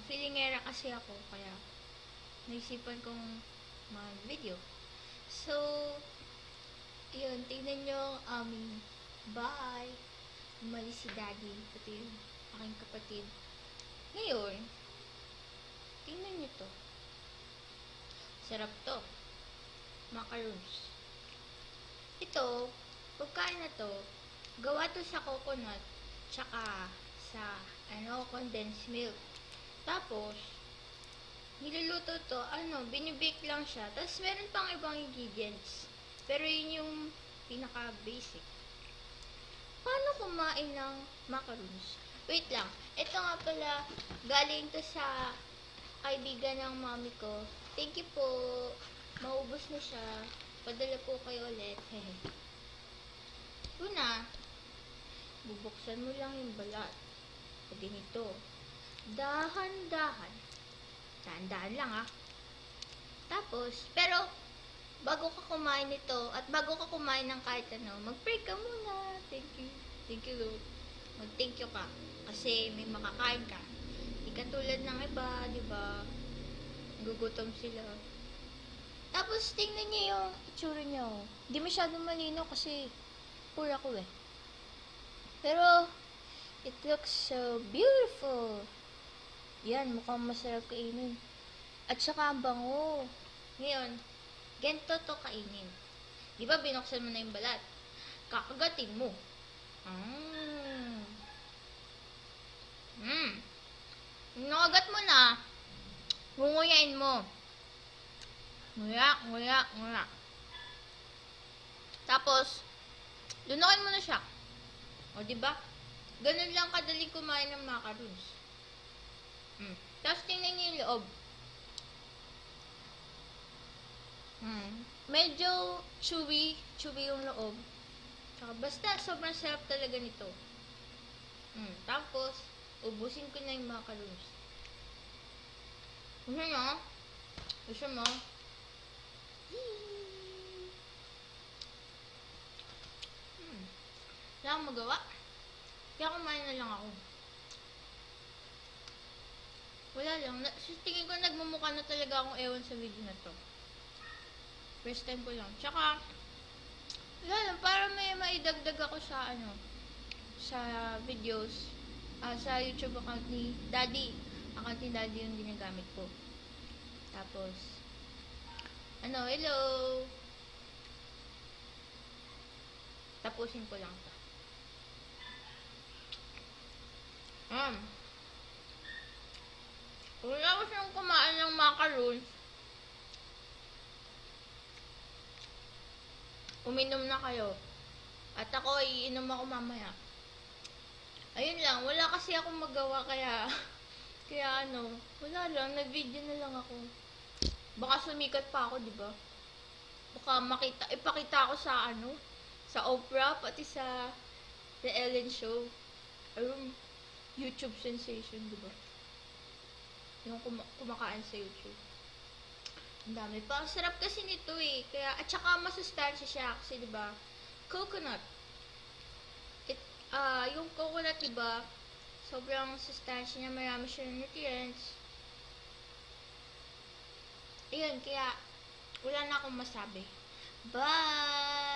feelingera kasi ako, kaya naisipan kong mag-video. So, yun, tingnan nyo ang aming bahay. Umalis si daddy, pati yung aking kapatid. Ngayon, tingnan nyo to. Sarap to. Macaroons. Ito, pagkain na to, gawa to sa coconut, tsaka sa, condensed milk. Tapos, niluluto to, binibake lang siya. Tapos, meron pang ibang ingredients. Pero yun yung pinaka-basic. Paano kumain ng macaroons? Wait lang. Ito nga pala, galing to sa kaibigan ng mami ko. Thank you po. Maubos na siya. Padala po kayo ulit. Una, bubuksan mo lang yung balat. O ganito. Dahan-dahan. Dahan-dahan lang Tapos, pero, bago ka kumain nito, at bago ka kumain ng kahit mag-pray ka muna. Thank you. Thank you, Lord. Mag-thank you ka. Kasi may makakain ka. Di katulad ng iba, di ba? Gugutom sila. Tapos, tingnan niyo yung itsura niyo. Di masyadong malino kasi pura ko Pero, it looks so beautiful. Yan, mukhang masarap kainin. At saka ang bango. Ngayon, ganito to kainin. Di ba binuksan mo na yung balat? Kakagatin mo. Nakagat mo na, ngunguyain mo. Nguya. Tapos, lunukin mo na siya. O, diba? Ganun lang kadali kumain ng macaroons. Tapos, tingnan niyo yung loob. Medyo chewy yung loob. Tsaka basta, sobrang sarap talaga nito. Tapos, ubusin ko na yung macaroons. Gusto mo? Wala akong magawa. Kaya kumain na lang ako. Wala lang. Tingin ko nagmumukha na talaga akong ewan sa video na to. First time ko lang. Tsaka, wala lang. Para may maidagdag ako sa sa videos. Sa YouTube account ni Daddy. Account ni Daddy yung ginagamit ko. Tapos, hello. Tapusin ko lang to. Kung wala ko siyang kumain ng macaroons, uminom na kayo. At ako, iinom ako mamaya. Ayun lang, wala kasi akong magawa kaya wala lang, nag-video na lang ako. Baka sumikat pa ako, di ba? Baka ipakita ako sa sa Oprah, pati sa The Ellen Show. Ayun, YouTube sensation, di ba? Yung kumakain sa YouTube. Ang dami pa. Ang sarap kasi nito Kaya, at saka masustansya siya kasi, di ba? Coconut. Yung coconut, di ba? Sobrang sustansya niya. Marami siyang nutrients. Ayun, kaya wala na akong masabi. Bye!